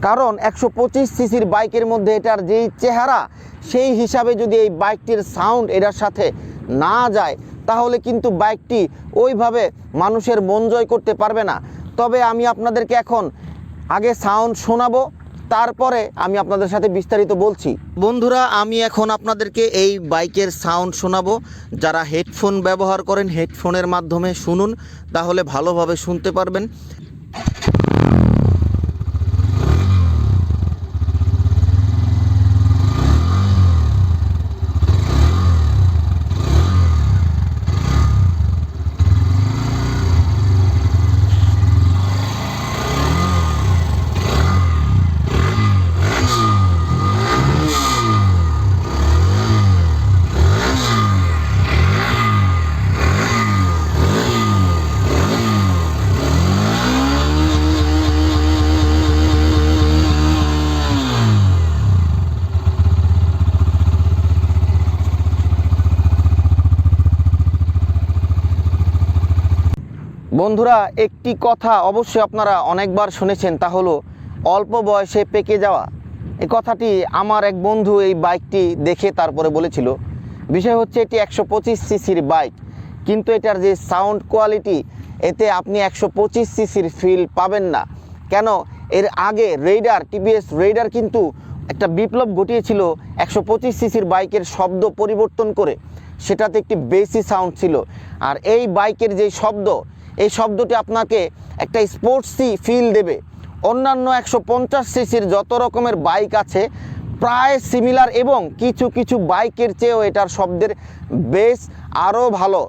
কারণ 125 সিসির বাইকের মধ্যে এটার যেই চেহারা সেই হিসাবে যদি এই বাইকটির সাউন্ড এটার সাথে না যায় তাহলে কিন্তু বাইকটি ওইভাবে মানুষের মন জয় করতে পারবে না। তবে আমি আপনাদেরকে এখন আগে সাউন্ড শোনাবো, তারপরে আমি আপনাদের সাথে বিস্তারিত বলছি। বন্ধুরা, আমি এখন আপনাদেরকে এই বাইকের সাউন্ড শোনাবো। যারা হেডফোন ব্যবহার করেন হেডফোনের মাধ্যমে শুনুন, তাহলে ভালোভাবে শুনতে পারবেন। বন্ধুরা, একটি কথা অবশ্যই আপনারা অনেকবার শুনেছেন, তা হলো অল্প বয়সে পেকে যাওয়া। এই কথাটি আমার এক বন্ধু এই বাইকটি দেখে তারপরে বলেছিল। বিষয় হচ্ছে এটি 125 সিসির বাইক, কিন্তু এটার যে সাউন্ড কোয়ালিটি এতে আপনি 125 সিসির ফিল পাবেন না। কেন, এর আগে রেইডার, টিভিএস রেইডার কিন্তু একটা বিপ্লব ঘটিয়েছিল 125 সিসির বাইকের শব্দ পরিবর্তন করে, সেটাতে একটি বেসি সাউন্ড ছিল। আর এই বাইকের যে শব্দ, এই শব্দটি আপনাকে একটা স্পোর্টসি ফিল দেবে। অন্যান্য 150 সিসির যত রকমের বাইক আছে প্রায় সিমিলার, এবং কিছু কিছু বাইকের চেয়েও এটার শব্দের বেস আরও ভালো।